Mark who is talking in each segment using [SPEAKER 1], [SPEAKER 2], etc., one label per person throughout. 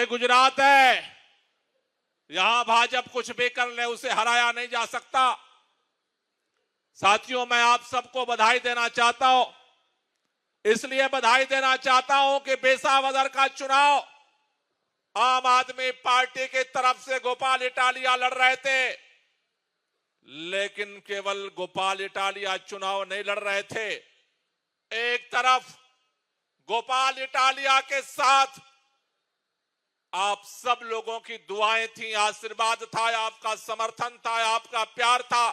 [SPEAKER 1] गुजरात है, यहां भाजपा कुछ भी कर ले उसे हराया नहीं जा सकता। साथियों, मैं आप सबको बधाई देना चाहता हूं। इसलिए बधाई देना चाहता हूं कि बेसावदर का चुनाव आम आदमी पार्टी की तरफ से गोपाल इटालिया लड़ रहे थे, लेकिन केवल गोपाल इटालिया चुनाव नहीं लड़ रहे थे। एक तरफ गोपाल इटालिया के साथ आप सब लोगों की दुआएं थी, आशीर्वाद था, आपका समर्थन था, आपका प्यार था,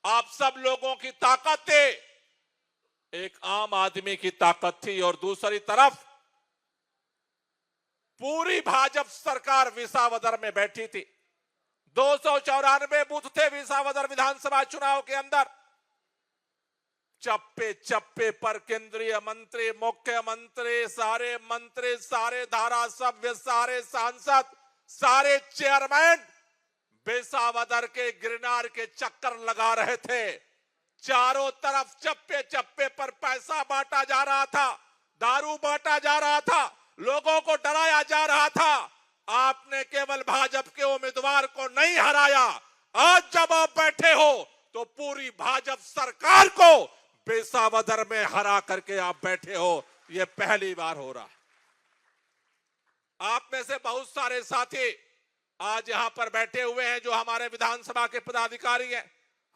[SPEAKER 1] आप सब लोगों की ताकत थी, एक आम आदमी की ताकत थी। और दूसरी तरफ पूरी भाजपा सरकार विसावदर में बैठी थी। 294 बूथ थे विसावदर विधानसभा चुनाव के अंदर। चप्पे चप्पे पर केंद्रीय मंत्री, मुख्यमंत्री, सारे मंत्री, सारे धारासभ्य, सारे सांसद, सारे चेयरमैन बेसावदर के गिरनार के चक्कर लगा रहे थे। चारों तरफ चप्पे चप्पे पर पैसा बांटा जा रहा था, दारू बांटा जा रहा था, लोगों को डराया जा रहा था। आपने केवल भाजपा के उम्मीदवार को नहीं हराया, आज जब आप बैठे हो तो पूरी भाजपा सरकार को बेसावदर में हरा करके आप बैठे हो। यह पहली बार हो रहा। आप में से बहुत सारे साथी आज यहां पर बैठे हुए हैं जो हमारे विधानसभा के पदाधिकारी हैं,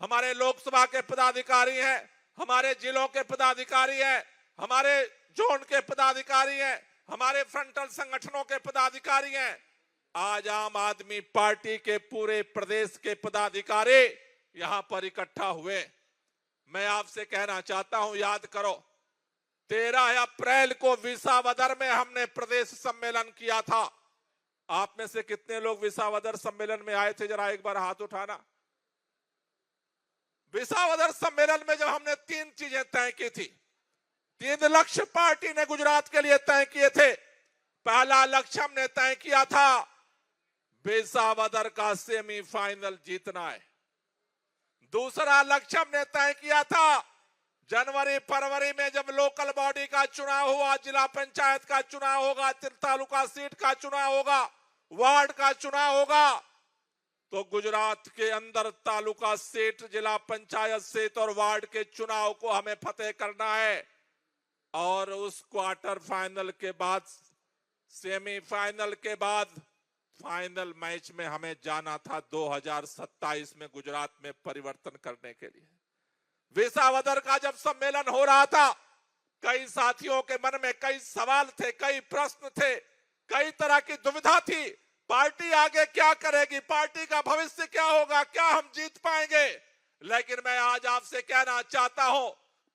[SPEAKER 1] हमारे लोकसभा के पदाधिकारी हैं, हमारे जिलों के पदाधिकारी हैं, हमारे जोन के पदाधिकारी हैं, हमारे फ्रंटल संगठनों के पदाधिकारी हैं। आज आम आदमी पार्टी के पूरे प्रदेश के पदाधिकारी यहां पर इकट्ठा हुए। मैं आपसे कहना चाहता हूं, याद करो 13 अप्रैल को विसावदर में हमने प्रदेश सम्मेलन किया था। आप में से कितने लोग विसावदर सम्मेलन में आए थे? जरा एक बार हाथ उठाना। विसावदर सम्मेलन में जब हमने 3 चीजें तय की थी, 3 लक्ष्य पार्टी ने गुजरात के लिए तय किए थे। पहला लक्ष्य हमने तय किया था बेसावदर का सेमीफाइनल जीतना है। दूसरा लक्ष्य हमने तय किया था जनवरी फरवरी में जब लोकल बॉडी का चुनाव हुआ, जिला पंचायत का चुनाव होगा, तालुका सीट का चुनाव होगा, वार्ड का चुनाव होगा, तो गुजरात के अंदर तालुका सीट, जिला पंचायत सीट और वार्ड के चुनाव को हमें फतेह करना है। और उस क्वार्टर फाइनल के बाद, सेमीफाइनल के बाद फाइनल मैच में हमें जाना था 2027 में गुजरात में परिवर्तन करने के लिए। विसावदर का जब सम्मेलन हो रहा था, कई साथियों के मन में कई सवाल थे, कई प्रश्न थे, कई तरह की दुविधा थी। पार्टी आगे क्या करेगी, पार्टी का भविष्य क्या होगा, क्या हम जीत पाएंगे? लेकिन मैं आज आपसे कहना चाहता हूं,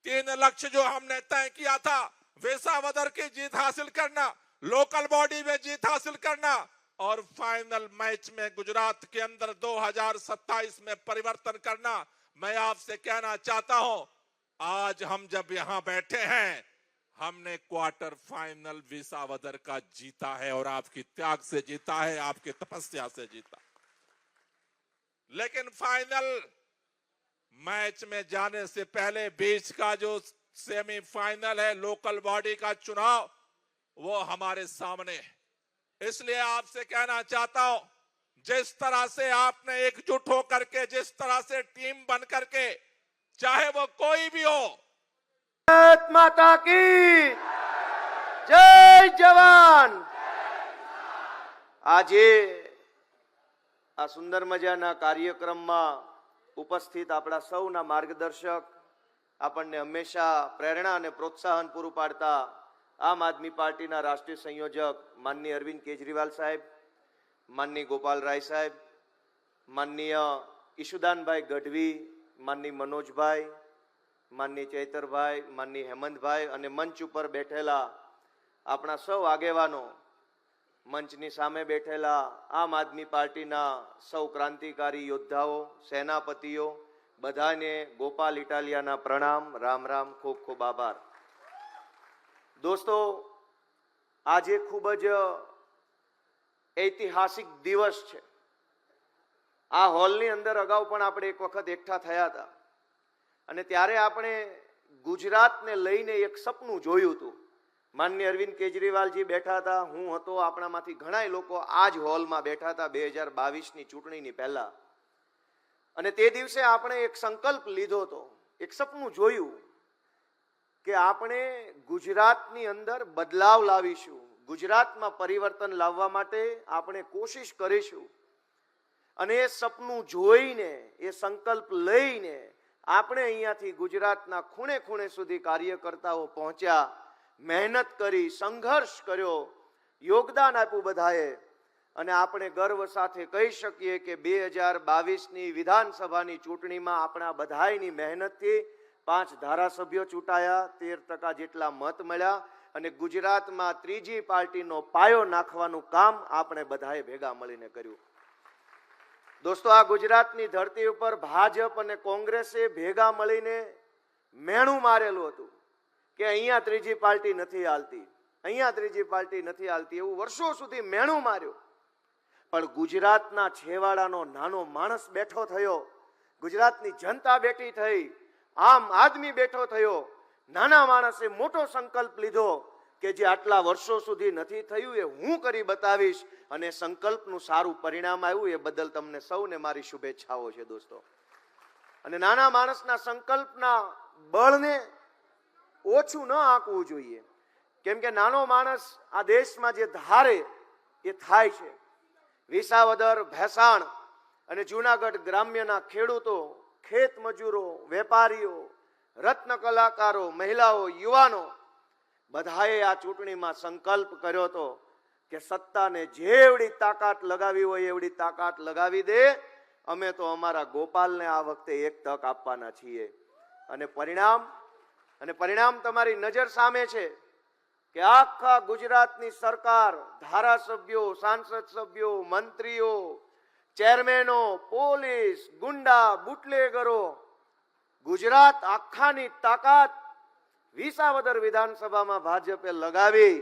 [SPEAKER 1] 3 लक्ष्य जो हमने तय किया था, विसावदर की जीत हासिल करना, लोकल बॉडी में जीत हासिल करना और फाइनल मैच में गुजरात के अंदर 2027 में परिवर्तन करना। मैं आपसे कहना चाहता हूं, आज हम जब यहां बैठे हैं, हमने क्वार्टर फाइनल विसावदर का जीता है और आपकी त्याग से जीता है, आपकी तपस्या से जीता। लेकिन फाइनल मैच में जाने से पहले बीच का जो सेमीफाइनल है, लोकल बॉडी का चुनाव, वो हमारे सामने है। इसलिए आपसे कहना चाहता हूं, जिस तरह से आपने एकजुट होकर के, जिस तरह से टीम बन करके, चाहे वो कोई भी हो,
[SPEAKER 2] भारत माता की जय जवान। આજે આ સુંદર મજાના કાર્યક્રમમાં ઉપસ્થિત આપણા સૌના માર્ગદર્શક, આપણને હંમેશા પ્રેરણા અને પ્રોત્સાહન પૂરું પાડતા આમ આદમી પાર્ટીના રાષ્ટ્રીય સંયોજક માનનીય અરવિંદ કેજરીવાલ સાહેબ, માનનીય ગોપાલ રાય સાહેબ, માનનીય ઈશુદાનભાઈ ગઢવી, માનનીય મનોજભાઈ, માનનીય ચૈતરભાઈ, માનનીય હેમંતભાઈ અને મંચ ઉપર બેઠેલા આપણા સૌ આગેવાનો, મંચની સામે બેઠેલા આમ આદમી પાર્ટીના સૌ ક્રાંતિકારી યોદ્ધાઓ, સેનાપતિઓ, બધાને ગોપાલ ઇટાલિયાના પ્રણામ, રામ રામ, ખૂબ ખૂબ આભાર। દોસ્તો, આજે ખૂબ જ ઐતિહાસિક દિવસ છે। આ હોલની અંદર અગાઉ પણ આપણે એક વખત એકઠા થયા હતા અને ત્યારે આપણે ગુજરાતને લઈને એક સપનું જોયું હતું। માનનીય અરવિંદ કેજરીવાલજી બેઠા હતા, હું હતો, આપણામાંથી ઘણા લોકો આ જ હોલમાં બેઠા હતા 2022ની ચૂંટણીની પહેલા. અને તે દિવસે આપણે એક સંકલ્પ લીધો હતો, એક સપનું જોયું કે આપણે ગુજરાતની અંદર બદલાવ લાવીશું, ગુજરાતમાં પરિવર્તન લાવવા માટે આપણે કોશિશ કરીશું. અને એ સપનું જોઈને, એ સંકલ્પ લઈને આપણે અહીંયાથી ગુજરાતના ખૂણે ખૂણે સુધી કાર્યકર્તાઓ પહોંચ્યા, મહેનત કરી, સંઘર્ષ કર્યો, યોગદાન આપ્યું બધાએ. અને આપણે ગર્વ સાથે કહી શકીએ કે 2022ની વિધાનસભાની ચૂંટણીમાં આપણા બધાની મહેનતથી 5 ધારાસભ્યો ચૂંટાયા, 13% જેટલા મત મળ્યા અને ગુજરાતમાં ત્રીજી પાર્ટીનો પાયો નાખવાનું કામ આપણે બધાએ ભેગા મળીને કર્યું. દોસ્તો, આ ગુજરાતની ધરતી ઉપર ભાજપ અને કોંગ્રેસે ભેગા મળીને મેણું મારેલું હતું કે અહીંયા ત્રીજી પાર્ટી નથી હાલતી, અહીંયા ત્રીજી પાર્ટી નથી હાલતી, એવું વર્ષો સુધી મેણું માર્યું. પણ ગુજરાતના છેવાડાનો નાનો માણસ બેઠો થયો, ગુજરાતની જનતા બેઠી થઈ, આમ આદમી બેઠો થયો, નાના માણસે મોટો સંકલ્પ લીધો કે જે આટલા વર્ષો સુધી નથી થયું એ હું કરી બતાવીશ, અને સંકલ્પનું સારું પરિણામ આવ્યું. એ બદલ તમને સૌને મારી શુભેચ્છાઓ છે દોસ્તો. અને નાના માણસના સંકલ્પના બળને ઓછું ન આંકવું જોઈએ, કેમ કે નાનો માણસ આ દેશમાં જે ધારે એ થાય છે. વિસાવદર, ભેસાણ અને જૂનાગઢ ગ્રામ્યના ખેડૂતો, ખેત મજૂરો, વેપારીઓ, રત્ન કલાકારો, મહિલાઓ, યુવાનો બધાએ આ ચૂંટણીમાં સંકલ્પ કર્યો હતો કે સત્તાને જેવડી તાકાત લગાવી હોય એવડી તાકાત લગાવી દે, અમે તો અમારા ગોપાલને આ વખતે એક તક આપવાના છીએ. અને પરિણામ તમારી નજર સામે છે કે આખા ગુજરાતની સરકાર, ધારાસભ્યો, સાંસદ સભ્યો, મંત્રીઓ, ચેરમેનો, પોલીસ, ગુંડા, બુટલેગરો, ગુજરાત આખાની તાકાત વિસાવદર વિધાનસભામાં ભાજપે લગાવી.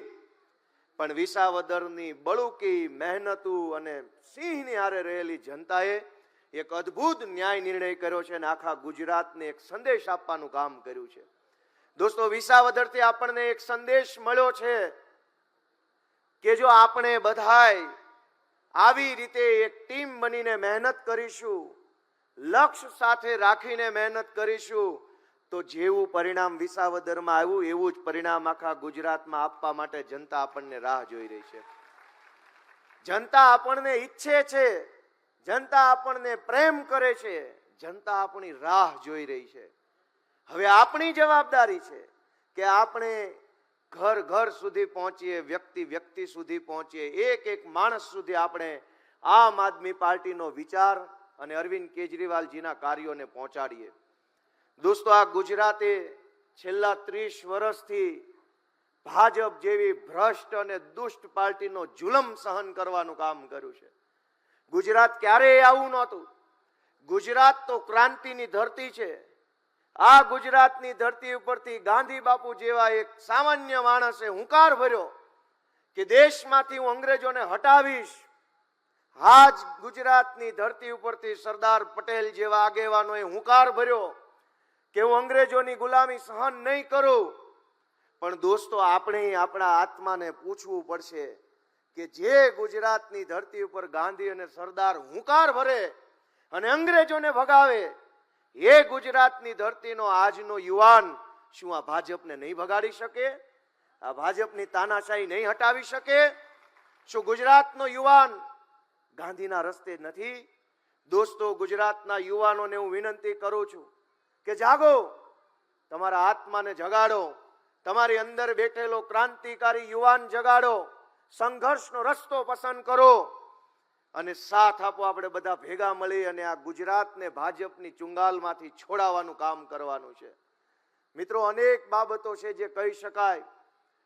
[SPEAKER 2] પણ વિસાવદરની બળુકી મહેનતુ અને સિંહની હારે રહેલી જનતાએ એક અદ્ભુત ન્યાય નિર્ણય કર્યો છે અને આખા ગુજરાતને એક સંદેશ આપવાનું કામ કર્યું છે. દોસ્તો, વિસાવદરથી આપણને એક સંદેશ મળ્યો છે કે જો આપણે બધાય આવી રીતે એક ટીમ બનીને મહેનત કરીશું, લક્ષ્ય સાથે રાખીને મહેનત કરીશું, તો જેવું પરિણામ વિસાવદરમાં આવ્યું એવું જ પરિણામ આખા ગુજરાતમાં આપવા માટે જનતા આપણને રાહ જોઈ રહી છે. જનતા આપણને ઈચ્છે છે, જનતા આપણને પ્રેમ કરે છે, જનતા આપણી રાહ જોઈ રહી છે. હવે આપણી જવાબદારી છે કે આપણે ઘર ઘર સુધી પહોંચીએ, વ્યક્તિ વ્યક્તિ સુધી પહોંચીએ, એક એક માણસ સુધી આપણે આમ આદમી પાર્ટીનો વિચાર અને અરવિંદ કેજરીવાલજીના કાર્યોને પહોંચાડીએ. દોસ્તો, આ ગુજરાતે છેલ્લા 30 વર્ષથી ભાજપ જેવી ભ્રષ્ટ અને દુષ્ટ પાર્ટીનો જુલમ સહન કરવાનું કામ કર્યું છે. ગુજરાત ક્યારેય આવું નહોતું. ગુજરાત તો ક્રાંતિની ધરતી છે. આ ગુજરાતની ધરતી ઉપરથી ગાંધી બાપુ જેવા એક સામાન્ય માણસે હુંકાર ભર્યો કે દેશમાંથી હું અંગ્રેજોને હટાવીશ. આ જ ગુજરાતની ધરતી ઉપરથી સરદાર પટેલ જેવા આગેવાનોએ હુંકાર ભર્યો કે હું અંગ્રેજોની ગુલામી સહન નહીં કરું. પણ દોસ્તો, આપણે આપણા આત્માને પૂછવું પડશે કે જે ગુજરાતની ધરતી ઉપર ગાંધી અને સરદાર હુંકાર ભરે અને અંગ્રેજોને ભગાવે, એ ગુજરાતની ધરતીનો આજનો યુવાન શું આ ભાજપને નહીં ભગાડી શકે? આ ભાજપની તાનાશાહી નહીં હટાવી શકે? શું ગુજરાતનો યુવાન ગાંધીના રસ્તે નથી? દોસ્તો, ગુજરાતના યુવાનોને હું વિનંતી કરું છું કે જાગો, તમારા આત્માને જગાડો, તમારી અંદર બેઠેલો ક્રાંતિકારી યુવાન જગાડો, સંઘર્ષનો રસ્તો પસંદ કરો અને સાથ આપો. આપણે બધા ભેગા મળી અને આ ગુજરાતને ભાજપની ચુંગાલમાંથી છોડાવવાનું કામ કરવાનું છે. મિત્રો, અનેક બાબતો છે જે કહી શકાય.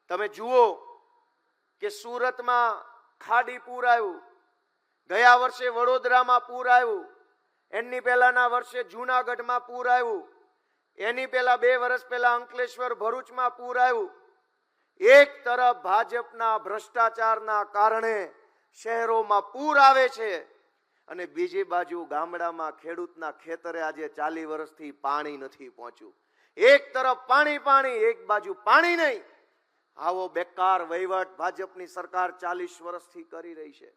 [SPEAKER 2] તમે જુઓ કે સુરતમાં ખાડી પૂર આવ્યું, ગયા વર્ષે વડોદરામાં પૂર આવ્યું, એની પહેલાના વર્ષે જૂનાગઢમાં પૂર આવ્યું, એની પહેલા 2 વર્ષ પહેલા અંકલેશ્વર, ભરૂચમાં પૂર આવ્યું. એક તરફ ભાજપના ભ્રષ્ટાચારના કારણે શહેરોમાં પૂર આવે છે અને બીજી બાજુ ગામડામાં ખેડૂતના ખેતરે આજે 40 વર્ષથી પાણી નથી પહોંચ્યું. એક તરફ પાણી પાણી, એક બાજુ પાણી નહીં. આવો બેકાર વહીવટ ભાજપની સરકાર 40 વર્ષથી કરી રહી છે.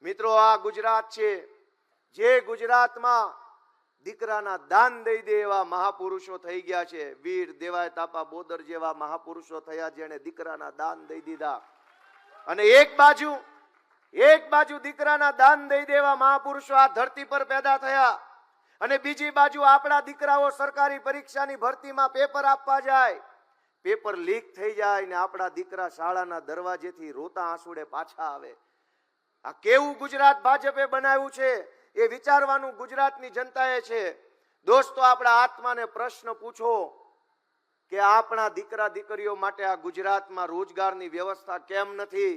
[SPEAKER 2] મિત્રો, આ ગુજરાત છે જે ગુજરાતમાં દીકરાના દાન દઈ દે એવા મહાપુરુષો થઈ ગયા છે. વીર દેવાય તાપા બોદર જેવા મહાપુરુષો થયા જેણે દીકરાના દાન દઈ દીધા. અને એક બાજુ દીકરાના દાન દઈ દેવા મહાપુરુષો આ ધરતી પર પેદા થયા અને બીજી બાજુ આપણા દીકરાઓ સરકારી પરીક્ષાની ભરતીમાં પેપર આપવા જાય, પેપર લીક થઈ જાય ને આપણા દીકરા શાળાના દરવાજેથી રોતા આંસુડે પાછા આવે. આ કેવું ગુજરાત ભાજપે બનાવ્યું છે એ વિચારવાનું ગુજરાતની જનતાએ છે. દોસ્તો, આપણા આત્માને પ્રશ્ન પૂછો કે આપણા દીકરા દીકરીઓ માટે આ ગુજરાતમાં રોજગારની વ્યવસ્થા કેમ નથી?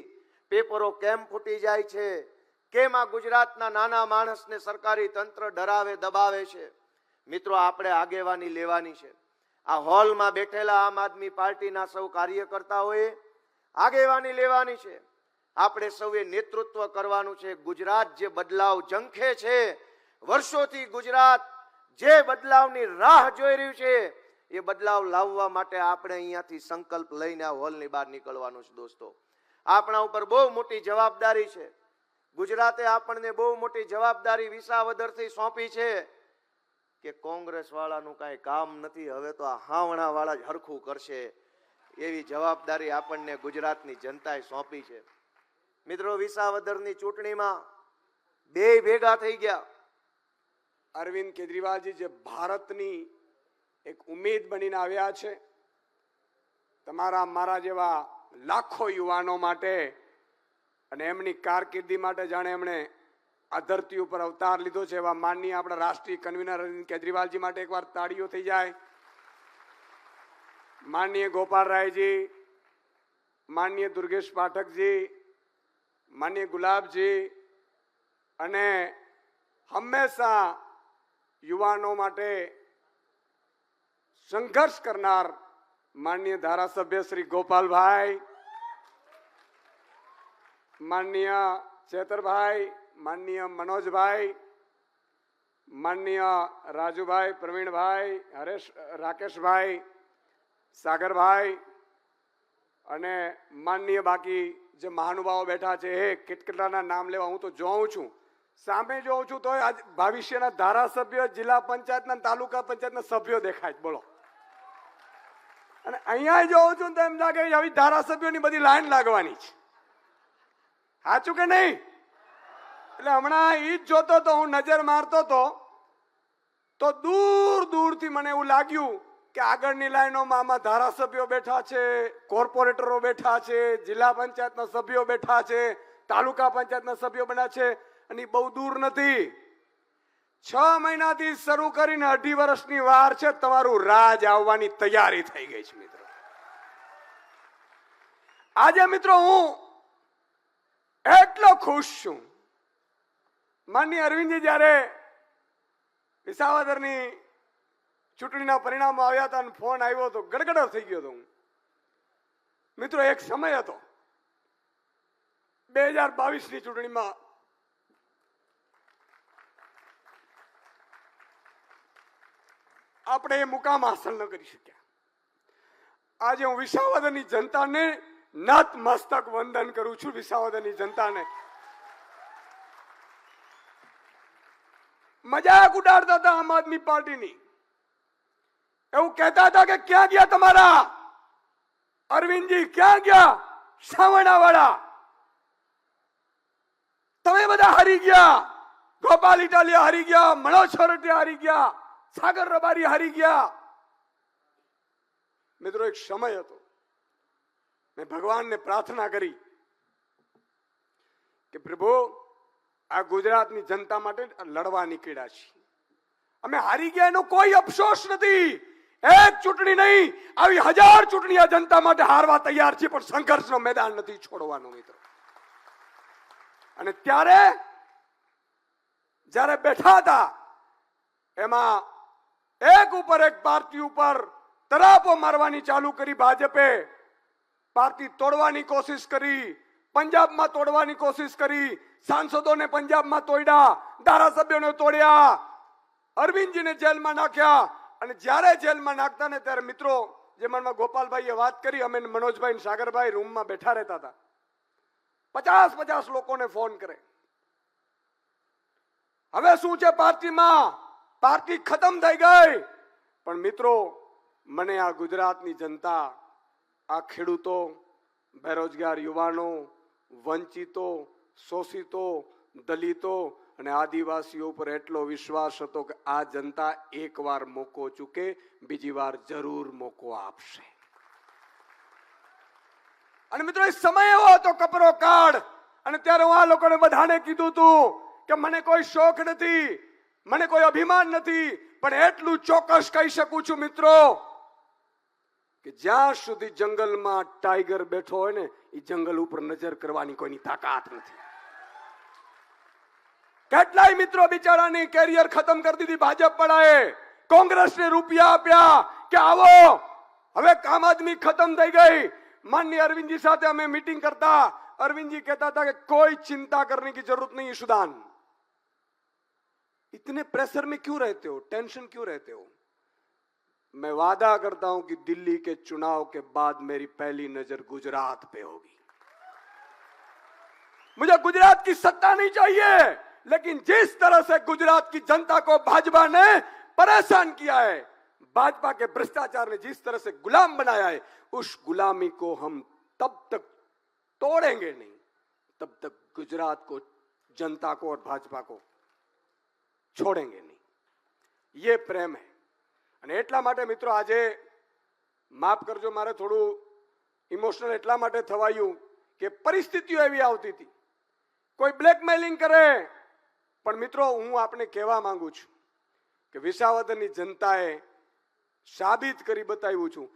[SPEAKER 2] પેપરો કેમ ફૂટી જાય છે? કેમ આ ગુજરાતના નાના માણસને સરકારી તંત્ર ડરાવે દબાવે છે? મિત્રો, આપણે આગેવાની લેવાની છે. આ હોલમાં બેઠેલા આમ આદમી પાર્ટીના સૌ કાર્યકર્તાઓએ આગેવાની લેવાની છે. આપણે સૌએ નેતૃત્વ કરવાનું છે. ગુજરાત જે બદલાવ ઝંખે છે, વર્ષોથી ગુજરાત જે બદલાવની રાહ જોઈ રહ્યું છે, એ બદલાવ લાવવા માટે આપણે અહીંયાથી સંકલ્પ લઈને આ હોલની બહાર નીકળવાનું છે. દોસ્તો, આપણા ઉપર બહુ મોટી જવાબદારી છે. ગુજરાતે આપણને બહુ મોટી જવાબદારી વિસાવદરથી સોંપી છે કે કોંગ્રેસ વાળાનું કાંઈ કામ નથી, હવે તો આ હાવણા વાળા જ હરખું કરશે, એવી જવાબદારી આપણને ગુજરાતની જનતાએ સોંપી છે. મિત્રો, વિસાવદરની ચૂંટણીમાં બે ભેગા થઈ ગયા.
[SPEAKER 3] અરવિંદ કેજરીવાલજી જે ભારતની એક ઉમેદ બનીને આવ્યા છે, તમારા મારા જેવા લાખો યુવાનો માટે અને એમની કારકિર્દી માટે જાણે એમણે આ ધરતી ઉપર અવતાર લીધો છે એવા માનનીય આપણા રાષ્ટ્રીય કન્વીનર અરવિંદ કેજરીવાલજી માટે એકવાર તાળીઓ થઈ જાય. માનનીય ગોપાલ રાયજી, માનનીય દુર્ગેશ પાઠકજી, માનનીય ગુલાબજી અને હંમેશા યુવાનો માટે સંઘર્ષ કરનાર માનનીય ધારાસભ્ય શ્રી ગોપાલભાઈ, માનનીય ચેતરભાઈ, માનનીય મનોજભાઈ, માનનીય રાજુભાઈ, પ્રવીણભાઈ, હરેશ, રાકેશભાઈ, સાગરભાઈ અને માનનીય બાકી જે મહાનુભાવો બેઠા છે, એ કેટલાના નામ લેવા હું તો જોઉં છું, સામે જોઉં છું તો આજ ભવિષ્યના ધારાસભ્ય, જિલ્લા પંચાયતના, તાલુકા પંચાયતના સભ્યો દેખાય. બોલો. અને અહીંયા જોઉં છું તો એમ લાગે આવી ધારાસભ્યોની બધી લાઈન લાગવાની છે. સાચું કે નહીં? એટલે હમણાં ઈ જ જોતો તો હું નજર મારતો તો દૂર દૂરથી મને એવું લાગ્યું કે આગળની લાઈનોમાં આમાં ધારાસભ્યો બેઠા છે, કોર્પોરેટરો બેઠા છે, જિલ્લા પંચાયતના સભ્યો બેઠા છે, તાલુકા પંચાયતના સભ્યો બન્યા છે અને બહુ દૂર નથી. 6 મહિનાથી શરૂ કરીને 2.5 વર્ષની વાર છે. તમારું રાજ આવવાની તૈયારી થઈ ગઈ છે. મિત્રો, આજે મિત્રો હું એટલો ખુશ છું. માનનીય અરવિંદજી જ્યારે વિસાવદરની ચૂંટણીના પરિણામો આવ્યા હતા અને ફોન આવ્યો હતો, ગડગડો થઈ ગયો હતો હું. મિત્રો, એક સમય હતો 2022ની ચૂંટણીમાં આપણે એ મુકામ હાંસલ ન કરી શક્યા. આજે હું વિસાવદરની જનતાને નત મસ્તક વંદન કરું છું. વિસાવદરની જનતાને મજાક ઉડાડતા હતા આમ આદમી પાર્ટીની, એવું કહેતા હતા કે ક્યાં ગયા તમારા અરવિંદજી, ક્યાં ગયા સાવણા વાળા, તમે બધા હારી ગયા, ગોપાલ ઇટાલિયા હારી ગયા, મનોજ છોરટિયા હારી ગયા, સાગર રબારી હારી ગયા. મિત્રો, એક સમય હતો મેં ભગવાનને પ્રાર્થના કરી કે પ્રભુ, આ ગુજરાતની જનતા માટે લડવા નીકળ્યા છીએ, અમે હારી ગયા એનો કોઈ અફસોસ નથી. એક ચૂંટણી નહીં, આવી 1000 ચૂંટણી આ જનતા માટે હારવા તૈયાર છે, પણ સંઘર્ષનો મેદાન નથી છોડવાનું. મિત્રો, અને જ્યારે બેઠા હતા એમાં એક ઉપર એક પાર્ટી ઉપર તરાપો મારવાની ચાલુ કરી. ભાજપે પાર્ટી તોડવાની કોશિશ કરી, પંજાબમાં તોડવાની કોશિશ કરી, સાંસદોને પંજાબમાં તોડ્યા, ધારાસભ્યોને તોડ્યા, અરવિંદજીને જેલમાં નાખ્યા. અને જ્યારે જેલમાં નાખતા ને ત્યારે મિત્રો જે મનમાં ગોપાલભાઈએ વાત કરી, અમે મનોજભાઈ ને સાગરભાઈ રૂમમાં બેઠા રહેતા હતા. 50 લોકોને ફોન કરે. હવે શું છે પાર્ટીમાં? પાર્ટી ખતમ થઈ ગઈ. પણ મિત્રો, મને આ ગુજરાતની જનતા, આ ખેડૂતો, બેરોજગાર યુવાનો, વંચિતો, શોષિતો, દલિતો અને આદિવાસીઓ ઉપર એટલો વિશ્વાસ હતો કે આ જનતા એકવાર મોકો ચૂકે, બીજી વાર જરૂર મોકો આપશે. અને મિત્રો, એ સમય એવો હતો કપરો કાળ. અને ત્યારે હું આ લોકોને બધાને કીધું હતું કે મને કોઈ શોખ નથી, મને કોઈ અભિમાન નથી, પણ એટલું ચોક્કસ કહી શકું છું મિત્રો કે જ્યાં સુધી જંગલમાં ટાઈગર બેઠો હોય ને, એ જંગલ ઉપર નજર કરવાની કોઈની તાકાત નથી. કેટલાય મિત્રો બિચારાની કેરિયર ખતમ કરી દીધી ભાજપ વાળાએ. કોંગ્રેસને રૂપિયા આપ્યા કે આવો, હવે આમ આદમી ખતમ થઈ ગઈ. માનनीय अरविंद जी साथ हमें मीटिंग करता, अरविंद जी कहता था कि कोई चिंता करने की जरूरत नहीं है सुदान. इतने प्रेशर में क्यों रहते हो, टेंशन क्यों रहते हो? मैं वादा करता हूं कि दिल्ली के चुनाव के बाद मेरी पहली नजर गुजरात पे होगी. मुझे गुजरात की सत्ता नहीं चाहिए, लेकिन जिस तरह से गुजरात की जनता को भाजपा ने परेशान किया है, भाजपा के भ्रष्टाचार ने जिस तरह से गुलाम बनाया है, उस गुलामी को हम तब तक तोड़ेंगे नहीं, तब तक गुजरात को, जनता को और भाजपा को छोड़ेंगे नहीं. ये प्रेम है. અને એટલા માટે મિત્રો આજે માફ કરજો, મારે થોડું ઇમોશનલ એટલા માટે થવાયું કે પરિસ્થિતિઓ એવી આવતી હતી. કોઈ બ્લેકમેલિંગ કરે, પણ મિત્રો હું આપને કહેવા માંગુ છું કે વિસાવદરની જનતાએ સાબિત કરી બતાવ્યું છું.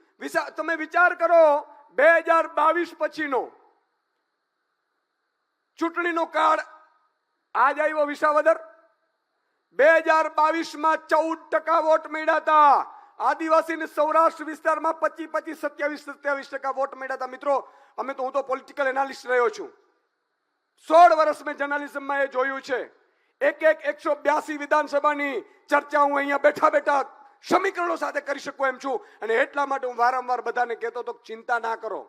[SPEAKER 3] તમે વિચાર કરો, 2022 પછીનો ચૂંટણીનો કાળ આજ આવ્યો વિસાવદર. 2022માં 14% વોટ મળ્યા હતા. આદિવાસી સૌરાષ્ટ્ર વિસ્તારમાં 25-27% વોટ મળ્યા હતા. મિત્રો, હું તો પોલિટિકલ એનાલિસ્ટ રહ્યો છું. 16 વર્ષ મેં જર્નલિઝમમાં એ જોયું છે. 182 વિધાનસભાની ચર્ચા હું અહીંયા બેઠા બેઠા સમીકરણો સાથે કરી શકું એમ છું. અને એટલા માટે હું વારંવાર બધાને કહેતો હતો ચિંતા ના કરો,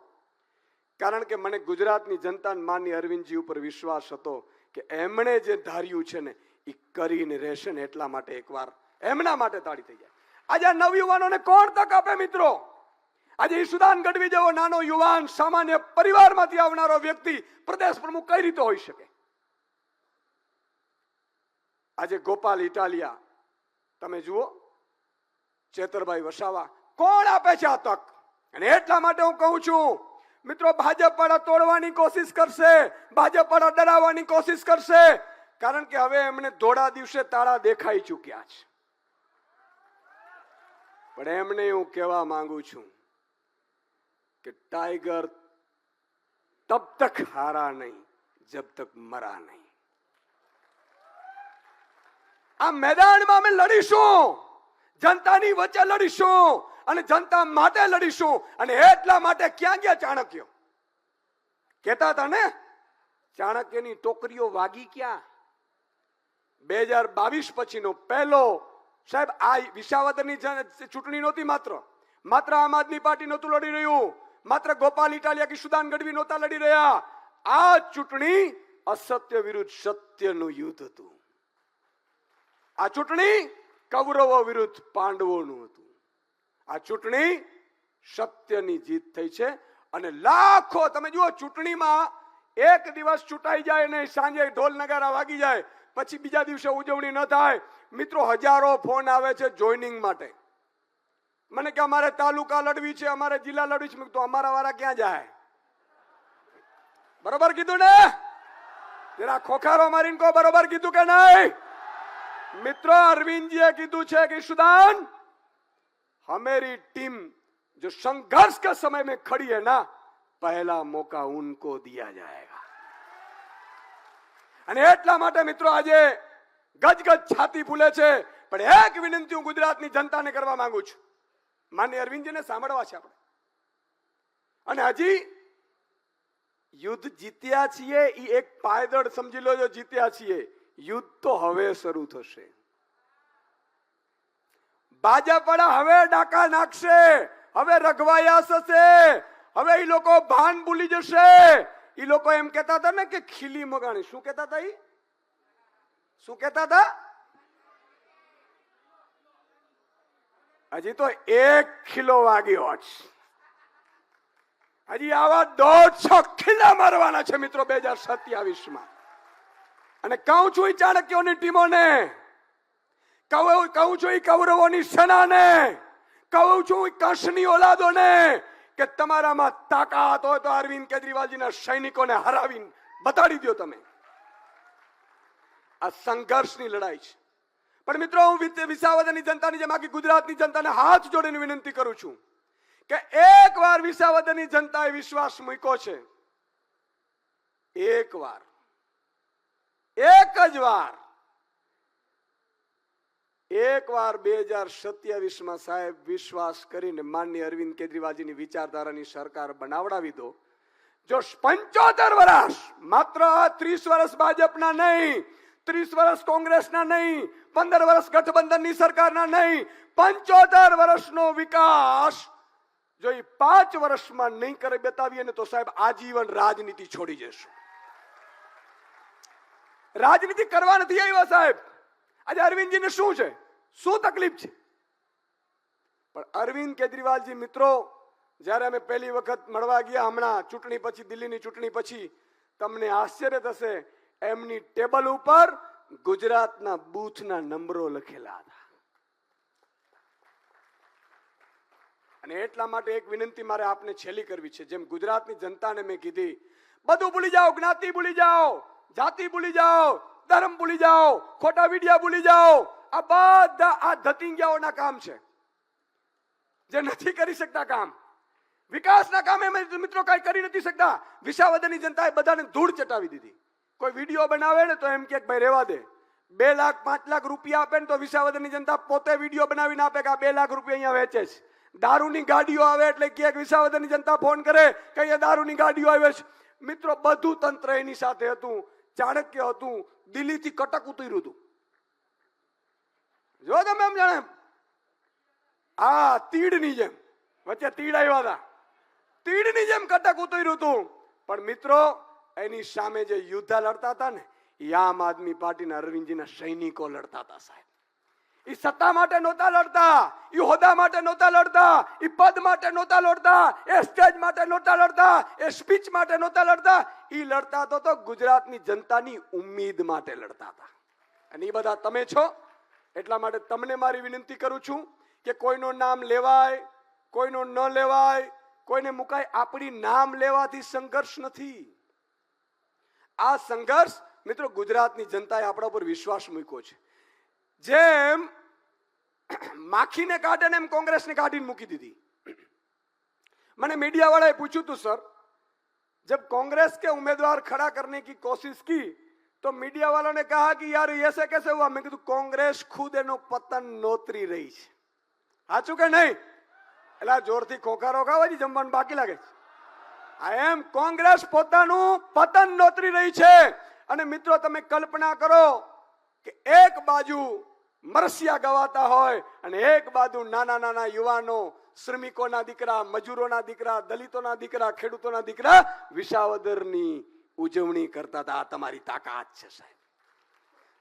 [SPEAKER 3] કારણ કે મને ગુજરાતની જનતા માનનીય અરવિંદજી ઉપર વિશ્વાસ હતો કે એમણે જે ધાર્યું છે ને એ કરીને રહેશે ને. એટલા માટે એકવાર એમના માટે તાળી થઈ જાય. આજે આ નવયુવાનોને કોણ તક આપે મિત્રો? આજે ઈશુદાન ગઢવી જેવો નાનો યુવાન, સામાન્ય પરિવારમાંથી આવનારો વ્યક્તિ પ્રદેશ પ્રમુખ કઈ રીતે હોઈ શકે? આજે ગોપાલ ઇટાલિયા તમે જુઓ, ચેતરભાઈ વસાવા, કોણ આપે છે આ તક? અને એટલા માટે હું કહું છું મિત્રો, ભાજપ વાળા તોડવાની કોશિશ કરશે, ભાજપ વાળા ડરાવવાની કોશિશ કરશે, કારણ કે હવે એમને ધોળા દિવસે તાળા દેખાઈ ચૂક્યા છે. પણ એમને હું કહેવા માંગુ છું કે टाइगर तब तक हारा नहीं जब तक मरा नहीं. આ મેદાનમાં અમે લડીશું, જનતાની વચ્ચે લડીશું અને જનતા માટે લડીશું. અને એટલા માટે ક્યાં ગયા ચાણક્ય? કહેતા હતા ને, ચાણક્યની ટોકરીઓ વાગી ક્યાં? 2022 પછીનો પહેલો, સાહેબ આ વિસાવદરની ચૂંટણી નહોતી. માત્ર આમ આદમી પાર્ટી નહોતું લડી રહ્યું, માત્ર ગોપાલ ઇટાલિયા કે સુદાન ગઢવી નહોતા લડી રહ્યા. આ ચૂંટણી અસત્ય વિરુદ્ધ સત્યનું યુદ્ધ હતું. આ ચૂંટણી કૌરવો વિરુદ્ધ પાંડવોનું હતું. આ ચૂંટણી સત્યની જીત થઈ છે. અને લાખો, તમે જુઓ, ચૂંટણીમાં એક દિવસ ચૂંટાઈ જાય ને સાંજે ઢોલ નગારા વાગી જાય, પછી બીજા દિવસે ઉજવણી ન થાય. મિત્રો, હજારો ફોન આવે છે જોઈનિંગ માટે. મને કે અમારે તાલુકા લડવી છે, અમારે જિલ્લા લડવી છે. તો અમારા વાળા ક્યાં જાય? બરોબર કીધું ને? જરા ખોખારો મારીને કહો, બરોબર કીધું કે નહીં? મિત્રો, અરવિંદજીએ કીધું છે કે સુદાન, हमारी टीम जो संघर्ष के समय में खड़ी है ना, पहला मौका उनको दिया जाएगा. અને એટલા માટે મિત્રો આજે ગજગજ છાતી ફૂલે છે. પણ એક વિનંતી હું ગુજરાતની જનતાને કરવા માંગુ છું. માનનીય અરવિંદજીને સાંભળવા છે આપણે. અને હજી યુદ્ધ જીત્યા છીએ એ એક પાયદળ સમજી લો. જો જીત્યા છીએ, યુદ્ધ તો હવે શરૂ થશે. ભાજપ વાળા હવે ડાકા નાખશે. હવે રઘવાયાસ હશે, હવે એ લોકો ભાન ભૂલી જશે. એ લોકો એમ કહેતા હતા ને કે ખીલી મગાણી. શું કહેતા હતા? શું કહેતા હતા? હજી તો 1 કિલો વાગ્યો જ, હજી આવા 150 ખીલા મારવાના છે મિત્રો 2027 અને કહું છું ચાણક્યોની ટીમોને, કહું છું કૌરવોની સેનાને, કહું છું કંસની ઓલાદોને કે તમારામાં તાકાત હોય તો અરવિંદ કેજરીવાલજીના સૈનિકોને હરાવીને બતાડી દો. તમે આ સંઘર્ષની લડાઈ છે. પણ મિત્રો હું વિસાવદરની જનતાની જેમ આખી ગુજરાતની જનતાને હાથ જોડીને વિનંતી કરું છું કે એકવાર વિસાવદરની જનતાએ વિશ્વાસ મૂક્યો છે, એકવાર, એક જ વાર, એકવાર 2027 સાહેબ વિશ્વાસ કરીને માનનીય અરવિંદ કેજરીવાલજીની વિચારધારાની સરકાર બનાવડાવી દો. જો 75 વર્ષ, માત્ર 30 વર્ષ ભાજપના નહીં, 30 વર્ષ કોંગ્રેસના નહીં, 15 વર્ષ ગઠબંધનની સરકારના નહીં, 75 વર્ષનો વિકાસ જો એ 5 વર્ષમાં નહીં કરી બતાવીએ ને તો સાહેબ આજીવન રાજનીતિ છોડી જશું. રાજનીતિ કરવા નથી આવ્યા સાહેબ. આજે અરવિંદજીને શું છે, શું તકલીફ છે? પણ અરવિંદ કેજરીવાલજી મિત્રો, જ્યારે અમે પહેલી વખત મળવા ગયા હમણાં ચૂંટણી પછી, દિલ્હીની ચૂંટણી પછી, તમને આશ્ચર્ય થશે એમની ટેબલ ઉપર ગુજરાતના બૂથના નંબરો લખેલા હતા. અને એટલા માટે એક વિનંતી મારે આપને છેલ્લી કરવી છે. જેમ ગુજરાતની જનતાને મેં કીધી, બધું ભૂલી જાઓ, જ્ઞાતિ ભૂલી જાઓ, જાતિ ભૂલી જાઓ, ધર્મ ભૂલી જાઓ, ખોટા વિડિયા ભૂલી જાઓ. આ બધા આ ધતિંગિયાઓના કામ છે જે નથી કરી શકતા કામ. વિકાસના કામ એમ મિત્રો કઈ કરી નથી શકતા. વિસાવદરની જનતાએ બધાને ધૂળ ચટાવી દીધી. કોઈ વિડીયો બનાવે ને તો એમ કે ભાઈ રહેવા દે. 2 લાખ 5 લાખ રૂપિયા આપે ને તો વિસાવદરની જનતા પોતે વિડીયો બનાવીને આપે કે આ 2 લાખ રૂપિયા અહીંયા વેચે છે. દારૂની ગાડીઓ આવે એટલે કે વિસાવદરની જનતા ફોન કરે કે અહીંયા દારૂની ગાડીઓ આવે છે. મિત્રો બધું તંત્ર એની સાથે હતું. ચાણક્ય હતું, દિલ્હીથી કટક ઉતર્યું હતું. જો તમે એમ જાણે આ તીડની જેમ, વચ્ચે તીડ આવ્યા હતા, તીડની જેમ કટક ઉતર્યું હતું. પણ મિત્રો એની સામે જે યુદ્ધ લડતા હતા ને, એ આમ આદમી પાર્ટીના અરવિંદજીના સૈનિકો લડતા હતા સાહેબ. એ સત્તા માટે નહોતા લડતા, એ હોદ્દા માટે નહોતા લડતા, એ પદ માટે નહોતા લડતા, એ સ્ટેજ માટે નહોતા લડતા, એ સ્પીચ માટે નહોતા લડતા. એ લડતા તો ગુજરાતની જનતાની ઉમ્મીદ માટે લડતા હતા. અને એ બધા તમે છો. એટલા માટે તમને મારી વિનંતી કરું છું કે કોઈનું નામ લેવાય, કોઈનું ન લેવાય, કોઈને મુકાય, આપણી નામ લેવાથી સંઘર્ષ નથી. આ સંઘર્ષ મિત્રો ગુજરાતની જનતાએ આપણા ઉપર વિશ્વાસ મૂક્યો છે. જેમ માખીને કાઢે ને એમ કોંગ્રેસને કાઢીને મૂકી દીધી. મને मीडिया वाले पूछू तो सर, जब कांग्रेस के उम्मीदवार खड़ा करने की कोशिश की तो मीडिया वालों ने कहा कि यार ऐसे कैसे हुआ. मैं कીધું कांग्रेस खुद એનો પતન નોતરી રહી છે. સાચું કે નહીં? એટલે જોરથી ખોખારો ખાવાથી જમવાનું બાકી લાગે છે. આ એમ કોંગ્રેસ પોતાનું પતન નોતરી રહી છે. અને મિત્રો તમે કલ્પના કરો કે એક બાજુ મરસિયા ગવાતા હોય અને એક બાજુ નાના નાના યુવાનો, શ્રમિકોના દીકરા, મજૂરોના દીકરા, દલિતોના દીકરા, ખેડૂતોના દીકરા વિસાવદરની ઉજવણી કરતા હતા. તમારી તાકાત છે સાહેબ.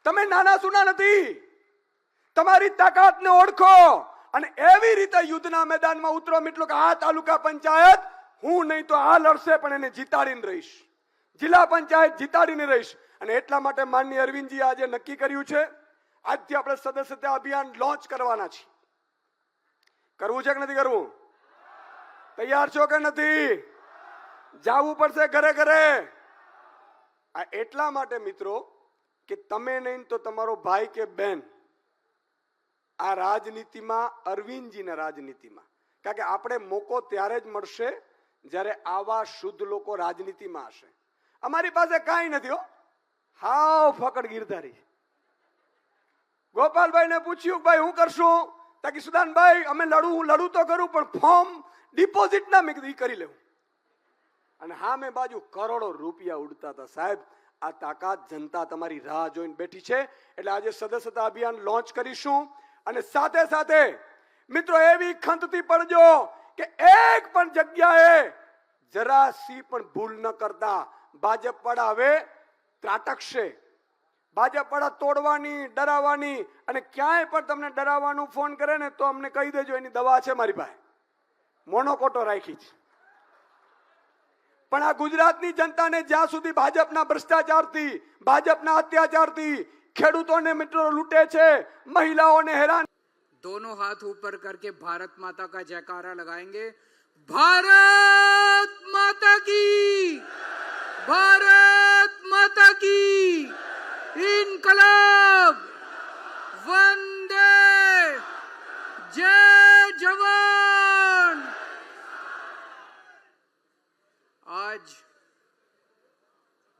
[SPEAKER 3] તમે નાના સુના નથી. તમારી તાકાતને ઓળખો અને એવી રીતે યુદ્ધના મેદાનમાં ઉતરો મિત્રો કે આ તાલુકા પંચાયત હું નહીં તો આ લડશે પણ એને જીતાડીને રહીશ, જિલ્લા પંચાયત જીતાડીને રહીશ. અને એટલા માટે માનનીય અરવિંદજી આજે નક્કી કર્યું છે, આજથી આપણે સદસ્યતા અભિયાન લોન્ચ કરવાના છીએ. કરવું છે કે નથી કરવું? તૈયાર છો કે નથી? જાવું પડશે ઘરે ઘરે. આ એટલા માટે મિત્રો કે તમે નહીં તો તમારો ભાઈ કે બેન આ રાજનીતિમાં, અરવિંદજીના રાજનીતિમાં, કારણ કે આપણે મોકો ત્યારે જ મળશે જ્યારે આવા શુદ્ધ લોકો રાજનીતિમાં હશે. અમારી પાસે કાંઈ નથી હો, હાવ ફકડ ગીરધારી. ગોપાલભાઈ ને પૂછ્યું ભાઈ હું કરશું, તાકી સુદાનભાઈ અમે લડું તો કરું પણ ફોર્મ ડિપોઝિટ ના, મેં કીધું કરી લેવું. અને હા મેં બાજુ કરોડો રૂપિયા ઉડતા હતા સાહેબ. આ તાકાત જનતા તમારી રાહ જોઈને બેઠી છે. એટલે આજે સદસ્યતા અભિયાન લોન્ચ કરીશું. અને સાથે સાથે મિત્રો એવી ખંતથી પડજો કે એક પણ જગ્યાએ જરાસી પણ ભૂલ ન કરતા ભાજપ વાળા હવે ત્રાટકશે. ભાજપ વાળા તોડવાની, ડરાવવાની, અને ક્યાંય પણ તમને ડરાવવાનું ફોન કરે ને તો અમને કહી દેજો, એની દવા છે મારી પાસે, મોનોકોટો રાખી છે. પણ આ ગુજરાતની જનતાને જ્યાં સુધી ભાજપના ભ્રષ્ટાચારથી, ભાજપના અત્યાચારથી ખેડૂતોને મિત્રો લૂંટે છે, મહિલાઓને હેરાન.
[SPEAKER 4] दोनों हाथ ऊपर करके भारत माता का जयकारा लगाएंगे. भारत माता की, भारत माता की, इनकलाब, वंदे, जय जवान. आज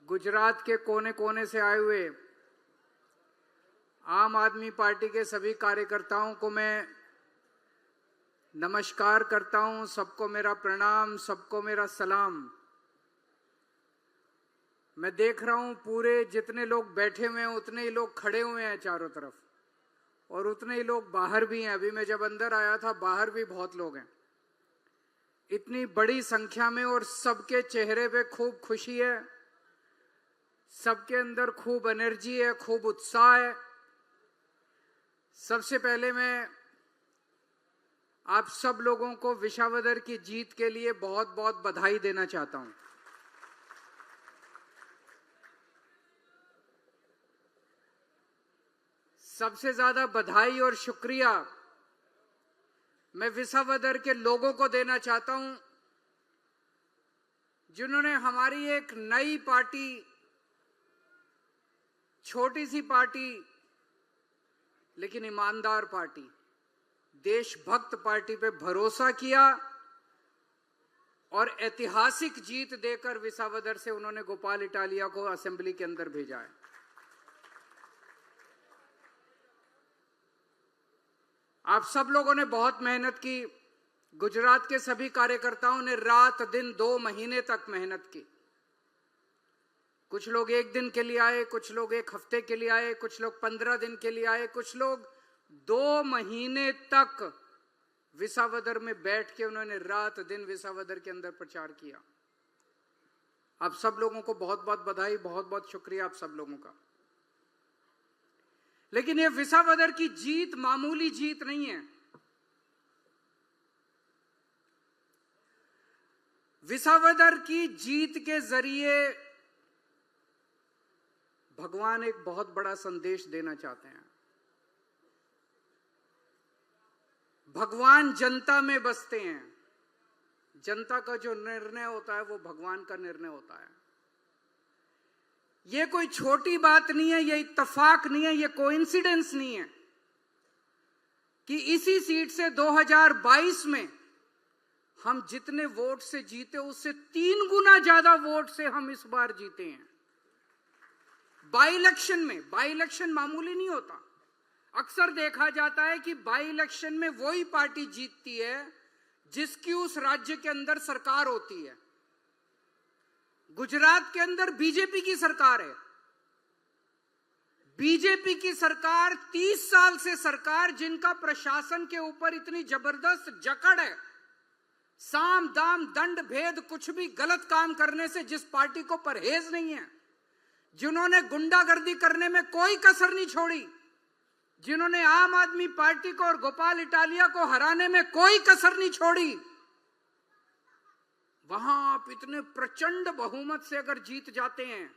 [SPEAKER 4] गुजरात के कोने कोने से आए हुए आम आदमी पार्टी के सभी कार्यकर्ताओं को मैं नमस्कार करता हूं. सबको मेरा प्रणाम, सबको मेरा सलाम. मैं देख रहा हूं पूरे जितने लोग बैठे हुए हैं उतने ही लोग खड़े हुए हैं चारों तरफ, और उतने ही लोग बाहर भी हैं. अभी मैं जब अंदर आया था बाहर भी बहुत लोग हैं, इतनी बड़ी संख्या में, और सबके चेहरे पे खूब खुशी है, सबके अंदर खूब एनर्जी है, खूब उत्साह है. सबसे पहले मैं आप सब लोगों को विसावदर की जीत के लिए बहुत बहुत बधाई देना चाहता हूं. सबसे ज्यादा बधाई और शुक्रिया मैं विसावदर के लोगों को देना चाहता हूं, जिन्होंने हमारी एक नई पार्टी, छोटी सी पार्टी लेकिन ईमानदार पार्टी, देशभक्त पार्टी पे भरोसा किया और ऐतिहासिक जीत देकर विसावदर से उन्होंने गोपाल इटालिया को असेंबली के अंदर भेजा है. आप सब लोगों ने बहुत मेहनत की. गुजरात के सभी कार्यकर्ताओं ने रात दिन 2 महीने तक मेहनत की. कुछ लोग 1 दिन के लिए आए, कुछ लोग 1 हफ्ते के लिए आए, कुछ लोग 15 दिन के लिए आए, कुछ लोग 2 महीने तक विसावदर में बैठ के उन्होंने रात दिन विसावदर के अंदर प्रचार किया. आप सब लोगों को बहुत बहुत बधाई, बहुत बहुत शुक्रिया आप सब लोगों का. लेकिन ये विसावदर की जीत मामूली जीत नहीं है. विसावदर की जीत के जरिए भगवान एक बहुत बड़ा संदेश देना चाहते हैं. भगवान जनता में बसते हैं. जनता का जो निर्णय होता है वो भगवान का निर्णय होता है. ये कोई छोटी बात नहीं है, ये इत्तेफाक नहीं है, ये कोइंसिडेंस नहीं है कि इसी सीट से 2022 में हम जितने वोट से जीते उससे 3 गुना ज्यादा वोट से हम इस बार जीते हैं. बाई इलेक्शन में, बाई इलेक्शन मामूली नहीं होता. अक्सर देखा जाता है कि बाई इलेक्शन में वही पार्टी जीतती है जिसकी उस राज्य के अंदर सरकार होती है. गुजरात के अंदर बीजेपी की सरकार है. बीजेपी की सरकार 30 साल से सरकार, जिनका प्रशासन के ऊपर इतनी जबरदस्त जकड़ है, साम दाम दंड भेद कुछ भी गलत काम करने से जिस पार्टी को परहेज नहीं है, जिन्होंने गुंडागर्दी करने में कोई कसर नहीं छोड़ी, जिन्होंने आम आदमी पार्टी को और गोपाल इटालिया को हराने में कोई कसर नहीं छोड़ी, वहां आप इतने प्रचंड बहुमत से अगर जीत जाते हैं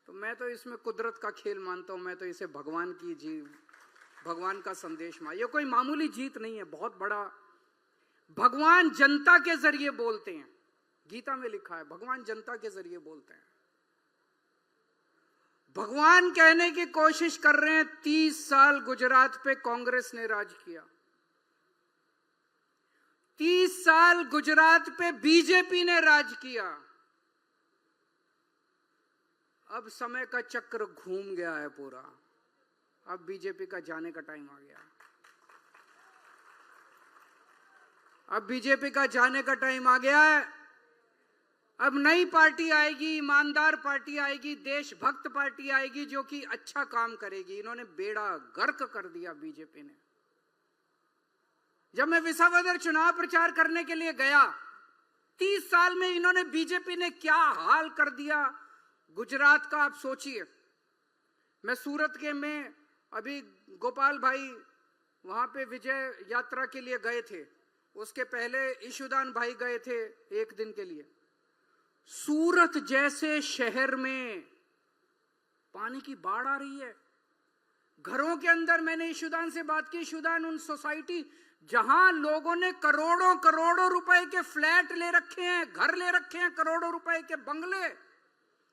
[SPEAKER 4] तो मैं तो इसमें कुदरत का खेल मानता हूं. मैं तो इसे भगवान की भगवान का संदेश मान. ये कोई मामूली जीत नहीं है, बहुत बड़ा. भगवान जनता के जरिए बोलते हैं. गीता में लिखा है भगवान जनता के जरिए बोलते हैं. भगवान कहने की कोशिश कर रहे हैं 30 साल गुजरात पे कांग्रेस ने राज किया. 30 साल गुजरात पे बीजेपी ने राज किया. अब समय का चक्र घूम गया है पूरा. अब बीजेपी का जाने का टाइम आ गया. अब बीजेपी का जाने का टाइम आ गया है. अब नई पार्टी आएगी, ईमानदार पार्टी आएगी, देशभक्त पार्टी आएगी जो कि अच्छा काम करेगी. इन्होंने बेड़ा गर्क कर दिया बीजेपी ने. जब मैं विसावदर चुनाव प्रचार करने के लिए गया, 30 साल में इन्होंने, बीजेपी ने क्या हाल कर दिया गुजरात का, आप सोचिए। मैं सूरत के में अभी गोपाल भाई वहां पे विजय यात्रा के लिए गए थे, उसके पहले ईशुदान भाई गए थे एक दिन के लिए। सूरत जैसे शहर में पानी की बाढ़ आ रही है, घरों के अंदर। मैंने ईशुदान से बात की, ईशुदान उन सोसाइटी जहां लोगों ने करोड़ों करोड़ों रुपए के फ्लैट ले रखे हैं, घर ले रखे हैं, करोड़ों रुपए के बंगले,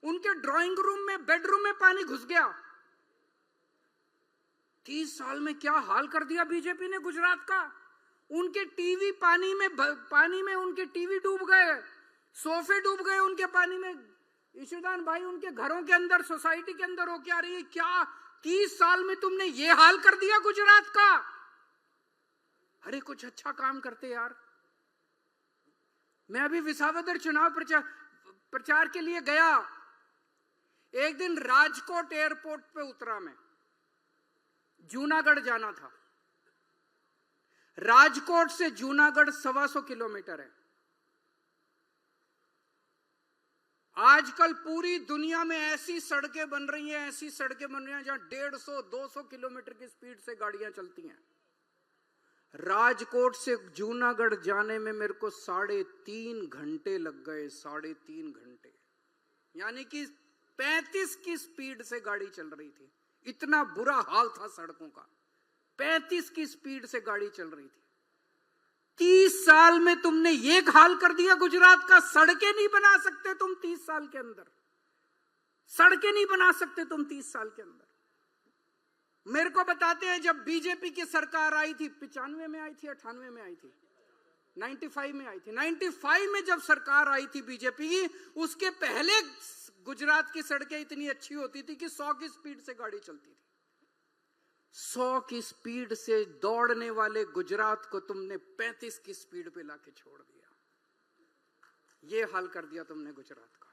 [SPEAKER 4] उनके ड्राइंग रूम में, बेडरूम में पानी घुस गया। 30 साल में क्या हाल कर दिया बीजेपी ने गुजरात का। उनके टीवी पानी में उनके टीवी डूब गए, सोफे डूब गए उनके पानी में। ईशुदान भाई उनके घरों के अंदर, सोसाइटी के अंदर होके आ रही है। क्या 30 साल में तुमने ये हाल कर दिया गुजरात का। अरे कुछ अच्छा काम करते यार। मैं अभी विसावदर चुनाव प्रचार के लिए गया, एक दिन राजकोट एयरपोर्ट पे उतरा मैं, जूनागढ़ जाना था। राजकोट से जूनागढ़ 125 किलोमीटर है। आजकल पूरी दुनिया में ऐसी सड़कें बन रही हैं, ऐसी सड़कें बन रही हैं जहां 150-200 किलोमीटर की स्पीड से गाड़ियां चलती हैं। राजकोट से जूनागढ़ जाने में मेरे को 3.5 घंटे लग गए, 3.5 घंटे, यानी कि 35 की स्पीड से गाड़ी चल रही थी। इतना बुरा हाल था सड़कों का, 35 की स्पीड से गाड़ी चल रही थी। 30 साल में तुमने ये हाल कर दिया गुजरात का। सड़कें नहीं बना सकते तुम 30 साल के अंदर, सड़कें नहीं बना सकते तुम 30 साल के अंदर। मेरे को बताते हैं जब बीजेपी की सरकार आई थी, 95 में आई थी, 98 में आई थी, 95 में आई थी, 95 में जब सरकार आई थी बीजेपी की, उसके पहले गुजरात की सड़कें इतनी अच्छी होती थी कि 100 की स्पीड से गाड़ी चलती थी। 100 की स्पीड से दौड़ने वाले गुजरात को तुमने 35 की स्पीड पे लाके छोड़ दिया। ये हाल कर दिया तुमने गुजरात का।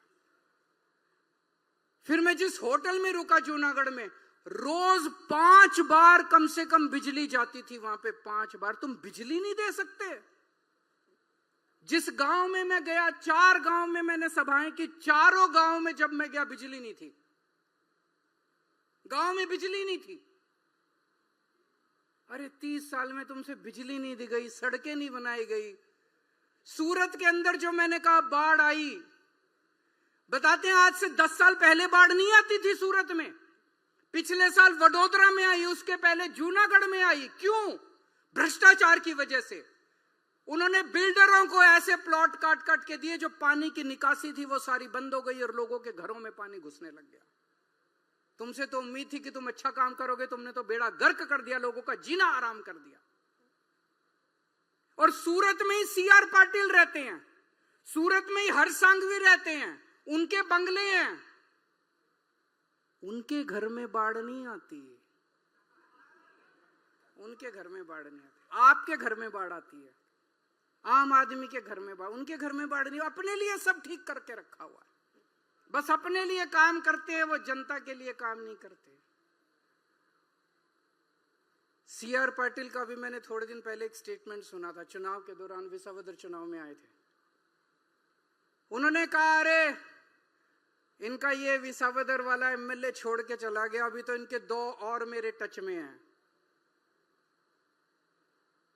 [SPEAKER 4] फिर मैं जिस होटल में रुका जूनागढ़ में, रोज 5 बार कम से कम बिजली जाती थी वहां पे, 5 बार। तुम बिजली नहीं दे सकते। जिस गांव में मैं गया, 4 गांव में मैंने सभाएं की, चारों गांव में जब मैं गया बिजली नहीं थी, गांव में बिजली नहीं थी। अरे 30 साल में तुमसे बिजली नहीं दी गई, सड़कें नहीं बनाई गई। सूरत के अंदर जो मैंने कहा बाढ़ आई, बताते हैं आज से 10 साल पहले बाढ़ नहीं आती थी सूरत में। पिछले साल वडोदरा में आई, उसके पहले जूनागढ़ में आई। क्यों? भ्रष्टाचार की वजह से। उन्होंने बिल्डरों को ऐसे प्लॉट काट काट के दिए, जो पानी की निकासी थी वो सारी बंद हो गई और लोगों के घरों में पानी घुसने लग गया। तुमसे तो उम्मीद थी कि तुम अच्छा काम करोगे, तुमने तो बेड़ा गर्क कर दिया, लोगों का जीना आराम कर दिया। और सूरत में ही CR पाटिल रहते हैं, सूरत में ही हर्ष सांघवी रहते हैं, उनके बंगले हैं, उनके घर में बाढ़ नहीं आती, उनके घर में बाढ़ नहीं आती। आपके घर में बाढ़ आती है, आम आदमी के घर में बाढ़, उनके घर में बाढ़ नहीं। अपने लिए सब ठीक करके रखा हुआ है, बस अपने लिए काम करते हैं, वो जनता के लिए काम नहीं करते। CR पाटिल का भी मैंने थोड़े दिन पहले एक स्टेटमेंट सुना था, चुनाव के दौरान, विसावदर चुनाव में आए थे। उन्होंने कहा अरे इनका ये विसावदर वाला MLA छोड़ के चला गया, अभी तो इनके 2 और मेरे टच में हैं।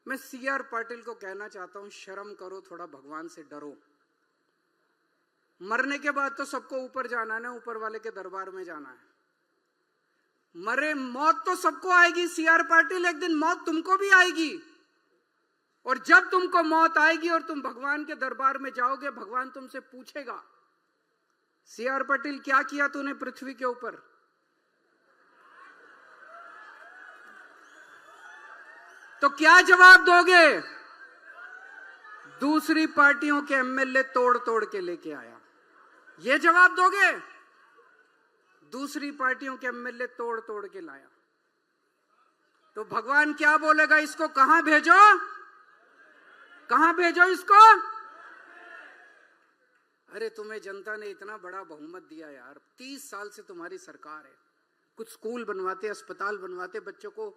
[SPEAKER 4] मैं CR पाटिल को कहना चाहता हूं, शर्म करो, थोड़ा भगवान से डरो। मरने के बाद तो सबको ऊपर जाना है ना, ऊपर वाले के दरबार में जाना है। मौत तो सबको आएगी CR पाटिल, एक दिन मौत तुमको भी आएगी। और जब तुमको मौत आएगी और तुम भगवान के दरबार में जाओगे, भगवान तुमसे पूछेगा CR पाटिल क्या किया तूने पृथ्वी के ऊपर। तो क्या जवाब दोगे? दूसरी पार्टियों के MLA तोड़ तोड़ के लेके आया, ये जवाब दोगे? दूसरी पार्टियों के MLA तोड़ तोड़ के लाया, तो भगवान क्या बोलेगा? इसको कहां भेजो, कहां भेजो इसको? अरे तुम्हें जनता ने इतना बड़ा बहुमत दिया यार, 30 साल से तुम्हारी सरकार है। कुछ स्कूल बनवाते, अस्पताल बनवाते, बच्चों को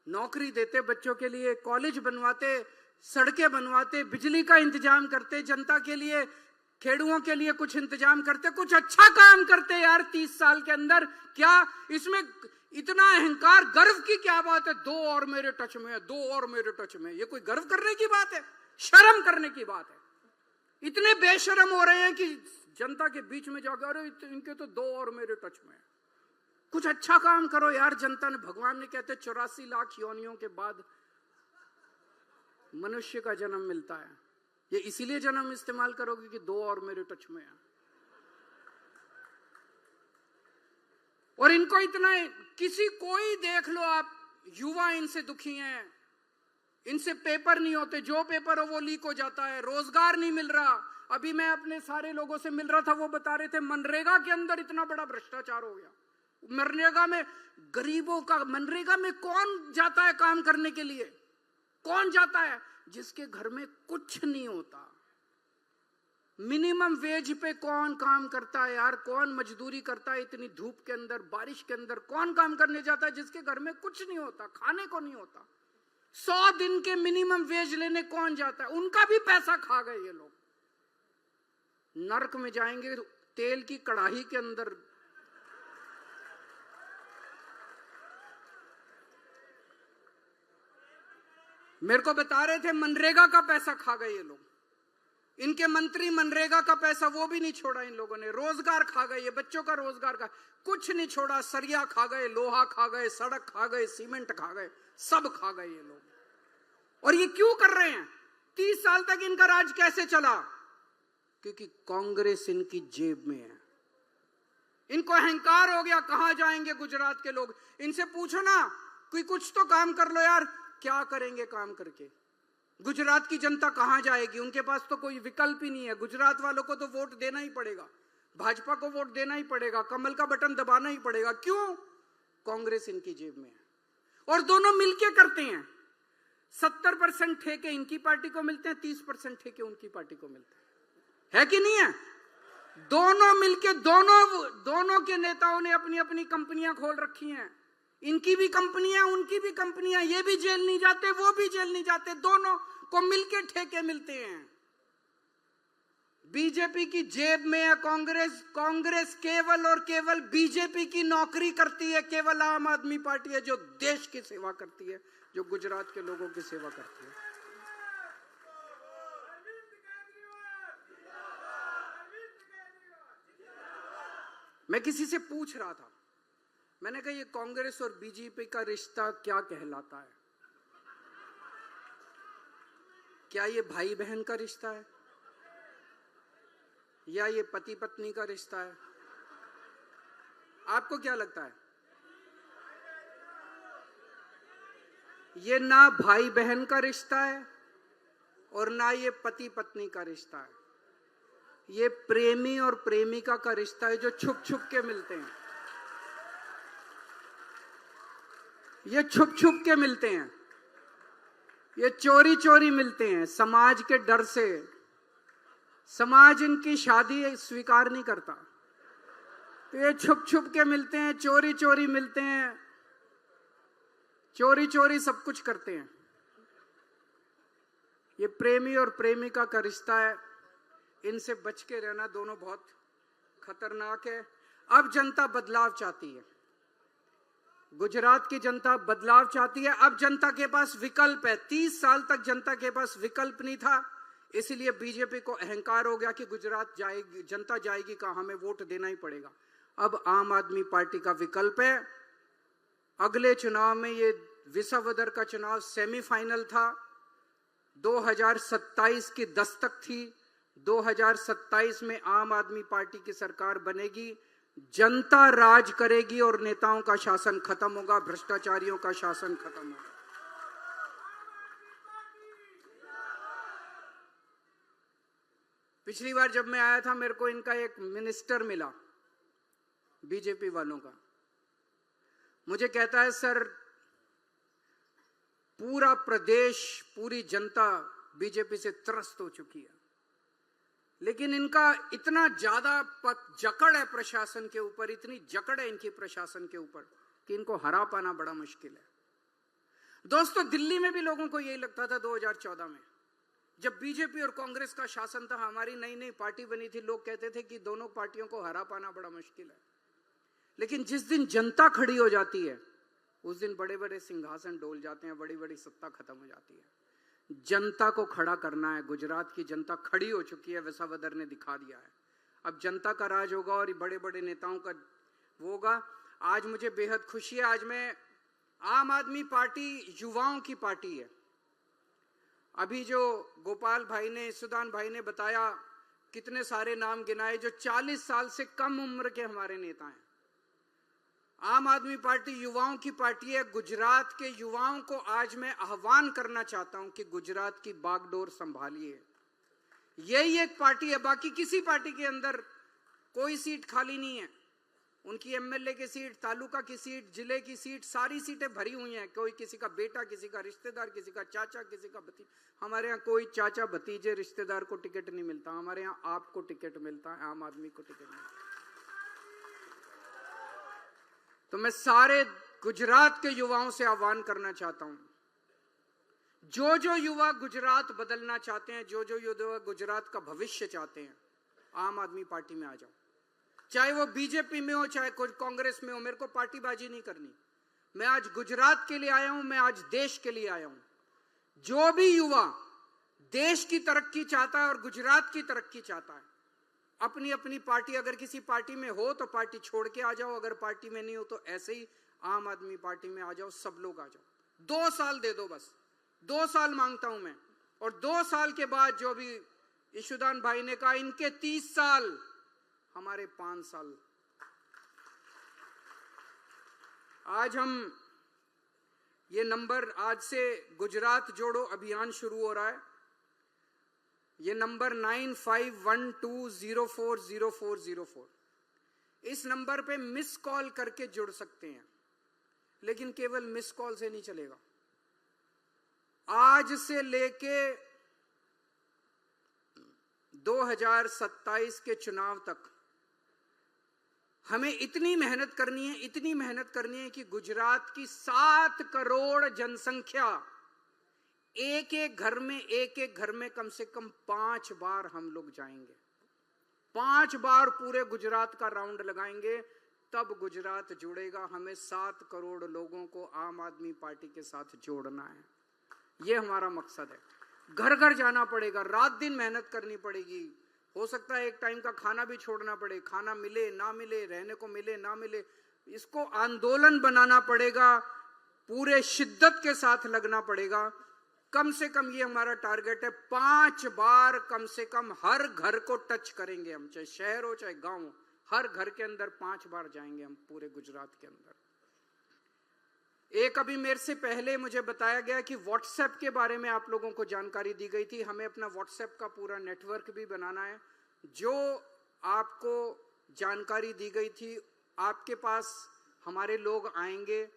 [SPEAKER 4] नौकरी देते बच्चों के लिए, कॉलेज बनवाते, सड़कें बनवाते, बिजली का इंतजाम करते, जनता के लिए, खेड़ुओं के लिए कुछ इंतजाम करते, कुछ अच्छा काम करते यार 30 साल के अंदर। क्या इसमें इतना अहंकार, गर्व की क्या बात है? 2 और मेरे टच में है, 2 और मेरे टच में। ये कोई गर्व करने की बात है? शर्म करने की बात है। इतने बेशर्म हो रहे हैं कि जनता के बीच में जाकर, अरे इनके तो 2 और मेरे टच में है। कुछ अच्छा काम करो यार। जनता ने, भगवान ने कहते 84 लाख योनियों के बाद मनुष्य का जन्म मिलता है। ये इसीलिए जन्म इस्तेमाल करोगे कि 2 और मेरे टच में है। और इनको इतना, किसी कोई देख लो आप, युवा इनसे दुखी हैं, इनसे पेपर नहीं होते, जो पेपर हो वो लीक हो जाता है, रोजगार नहीं मिल रहा। अभी मैं अपने सारे लोगों से मिल रहा था, वो बता रहे थे मनरेगा के अंदर इतना बड़ा भ्रष्टाचार हो गया। मनरेगा में गरीबों का, मनरेगा में कौन जाता है काम करने के लिए? कौन जाता है? जिसके घर में कुछ नहीं होता। मिनिमम वेज पे कौन काम करता है यार? कौन मजदूरी करता है इतनी धूप के अंदर, बारिश के अंदर? कौन काम करने जाता है जिसके घर में कुछ नहीं होता, खाने को नहीं होता? 100 दिन के मिनिमम वेज लेने कौन जाता है? उनका भी पैसा खा गए ये लोग। नरक में जाएंगे तेल की कढ़ाई के अंदर। मेरे को बता रहे थे मनरेगा का पैसा खा गए ये लोग। इनके मंत्री मनरेगा का पैसा वो भी नहीं छोड़ा इन लोगों ने। रोजगार खा गए, ये बच्चों का रोजगार का कुछ नहीं छोड़ा। सरिया खा गए, लोहा खा गए, सड़क खा गए, सीमेंट खा गए, सब खा गए ये लोग। और ये क्यों कर रहे हैं? 30 साल तक इनका राज कैसे चला? क्योंकि कांग्रेस इनकी जेब में है। इनको अहंकार हो गया। कहां जाएंगे गुजरात के लोग? इनसे पूछो ना, कोई कुछ तो काम कर लो यार। क्या करेंगे काम करके? गुजरात की जनता कहां जाएगी? उनके पास तो कोई विकल्प ही नहीं है। गुजरात वालों को तो वोट देना ही पड़ेगा, भाजपा को वोट देना ही पड़ेगा, कमल का बटन दबाना ही पड़ेगा। क्यों? कांग्रेस इनकी जेब में है। और दोनों मिलके करते हैं। 70% ठेके इनकी पार्टी को मिलते हैं, 30% ठेके उनकी पार्टी को मिलते हैं। है कि नहीं है? दोनों मिलके, दोनों के नेताओं ने अपनी अपनी कंपनियां खोल रखी हैं। इनकी भी कंपनियां, उनकी भी कंपनियां। ये भी जेल नहीं जाते, वो भी जेल नहीं जाते। दोनों को मिलके ठेके मिलते हैं। बीजेपी की जेब में है कांग्रेस। कांग्रेस केवल और केवल बीजेपी की नौकरी करती है। केवल आम आदमी पार्टी है जो देश की सेवा करती है, जो गुजरात के लोगों की सेवा करती है। मैं किसी से पूछ रहा था, मैंने कहा ये कांग्रेस और बीजेपी का रिश्ता क्या कहलाता है? क्या ये भाई बहन का रिश्ता है, या ये पति पत्नी का रिश्ता है? आपको क्या लगता है? ये ना भाई बहन का रिश्ता है और ना ये पति पत्नी का रिश्ता है। ये प्रेमी और प्रेमिका का रिश्ता है, जो छुप छुप के मिलते हैं। ये छुप छुप के मिलते हैं, ये चोरी चोरी मिलते हैं। समाज के डर से समाज इनकी शादी स्वीकार नहीं करता, तो ये छुप छुप के मिलते हैं, चोरी चोरी मिलते हैं, चोरी चोरी सब कुछ करते हैं। ये प्रेमी और प्रेमिका का रिश्ता है, इनसे बच के रहना। दोनों बहुत खतरनाक है। अब जनता बदलाव चाहती है, गुजरात की जनता बदलाव चाहती है। अब जनता के पास विकल्प है। 30 साल तक जनता के पास विकल्प नहीं था, इसलिए बीजेपी को अहंकार हो गया कि गुजरात जाएगी, जनता जाएगी कहां, हमें वोट देना ही पड़ेगा। अब आम आदमी पार्टी का विकल्प है। अगले चुनाव में, ये विसावदर का चुनाव सेमीफाइनल था, 2027 की दस्तक थी। 2027 में आम आदमी पार्टी की सरकार बनेगी, जनता राज करेगी और नेताओं का शासन खत्म होगा, भ्रष्टाचारियों का शासन खत्म होगा। पिछली बार जब मैं आया था, मेरे को इनका एक मिनिस्टर मिला बीजेपी वालों का। मुझे कहता है, सर पूरा प्रदेश, पूरी जनता बीजेपी से त्रस्त हो चुकी है, लेकिन इनका इतना ज्यादा जकड़ है प्रशासन के ऊपर, इतनी जकड़ है इनकी प्रशासन के ऊपर कि इनको हरा पाना बड़ा मुश्किल है। दोस्तों, दिल्ली में भी लोगों को यही लगता था 2014 में, जब बीजेपी और कांग्रेस का शासन था, हमारी नई नई पार्टी बनी थी, लोग कहते थे कि दोनों पार्टियों को हरा पाना बड़ा मुश्किल है। लेकिन जिस दिन जनता खड़ी हो जाती है, उस दिन बड़े बड़े सिंहासन डोल जाते हैं, बड़ी बड़ी सत्ता खत्म हो जाती है। जनता को खड़ा करना है। गुजरात की जनता खड़ी हो चुकी है, विसावदर ने दिखा दिया है। अब जनता का राज होगा और बड़े बड़े नेताओं का वो होगा। आज मुझे बेहद खुशी है, आज मैं आम आदमी पार्टी युवाओं की पार्टी है। अभी जो गोपाल भाई ने, सुदान भाई ने बताया, कितने सारे नाम गिनाए जो 40 साल से कम उम्र के हमारे नेता हैं। आम आदमी पार्टी युवाओं की पार्टी है। गुजरात के युवाओं को आज मैं आह्वान करना चाहता हूं कि गुजरात की बागडोर संभालिए। यही एक पार्टी है, बाकी किसी पार्टी के अंदर कोई सीट खाली नहीं है। उनकी एमएलए की सीट, तालुका की सीट, जिले की सीट, सारी सीटें भरी हुई हैं। कोई किसी का बेटा, किसी का रिश्तेदार, किसी का चाचा, किसी का भतीजा। हमारे यहाँ कोई चाचा भतीजे रिश्तेदार को टिकट नहीं मिलता। हमारे यहाँ आपको टिकट मिलता है, आम आदमी को टिकट मिलता है। तो मैं सारे गुजरात के युवाओं से आह्वान करना चाहता हूं, जो जो युवा गुजरात बदलना चाहते हैं, जो जो युवा गुजरात का भविष्य चाहते हैं, आम आदमी पार्टी में आ जाओ। चाहे वो बीजेपी में हो, चाहे कोई कांग्रेस में हो, मेरे को पार्टीबाजी नहीं करनी। मैं आज गुजरात के लिए आया हूं, मैं आज देश के लिए आया हूं। जो भी युवा देश की तरक्की चाहता है और गुजरात की तरक्की चाहता है, अपनी अपनी पार्टी, अगर किसी पार्टी में हो तो पार्टी छोड़ के आ जाओ, अगर पार्टी में नहीं हो तो ऐसे ही आम आदमी पार्टी में आ जाओ। सब लोग आ जाओ। 2 साल दे दो, बस 2 साल मांगता हूं मैं। और 2 साल के बाद जो भी ईशुदान भाई ने कहा, इनके 30 साल, हमारे 5 साल। आज हम ये नंबर, आज से गुजरात जोड़ो अभियान शुरू हो रहा है। ये नंबर 9512040404। इस नंबर पे मिस कॉल करके जुड़ सकते हैं, लेकिन केवल मिस कॉल से नहीं चलेगा। आज से लेके 2027 के चुनाव तक हमें इतनी मेहनत करनी है, इतनी मेहनत करनी है कि गुजरात की 7 करोड़ जनसंख्या, एक एक घर में कम से कम 5 बार हम लोग जाएंगे। 5 बार पूरे गुजरात का राउंड लगाएंगे, तब गुजरात जुड़ेगा। हमें 7 करोड़ लोगों को आम आदमी पार्टी के साथ जोड़ना है। ये हमारा मकसद है। घर घर जाना पड़ेगा, रात दिन मेहनत करनी पड़ेगी। हो सकता है एक टाइम का खाना भी छोड़ना पड़े, खाना मिले ना मिले, रहने को मिले ना मिले। इसको आंदोलन बनाना पड़ेगा, पूरे शिद्दत के साथ लगना पड़ेगा। कम से कम ये हमारा टारगेट है, 5 बार कम से कम हर घर को टच करेंगे हम, चाहे शहर हो चाहे गांव हो। हर घर के अंदर 5 बार जाएंगे हम पूरे गुजरात के अंदर। एक अभी मेरे से पहले मुझे बताया गया कि व्हाट्सएप के बारे में आप लोगों को जानकारी दी गई थी। हमें अपना व्हाट्सएप का पूरा नेटवर्क भी बनाना है। जो आपको जानकारी दी गई थी, आपके पास हमारे लोग आएंगे,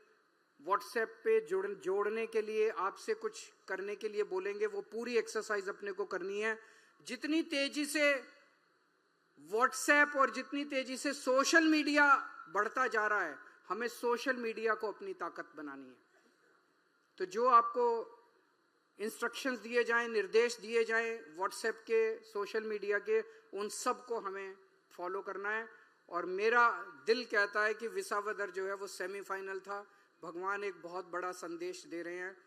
[SPEAKER 4] व्हाट्सएप पे जोड़ने के लिए, आपसे कुछ करने के लिए बोलेंगे। वो पूरी एक्सरसाइज अपने को करनी है। जितनी तेजी से व्हाट्सएप और जितनी तेजी से सोशल मीडिया बढ़ता जा रहा है, हमें सोशल मीडिया को अपनी ताकत बनानी है। तो जो आपको इंस्ट्रक्शंस दिए जाएं, निर्देश दिए जाएं व्हाट्सएप के, सोशल मीडिया के, उन सब को हमें फॉलो करना है। और मेरा दिल कहता है कि विसावदर जो है वो सेमीफाइनल था। भगवान एक बहुत बड़ा संदेश दे रहे हैं।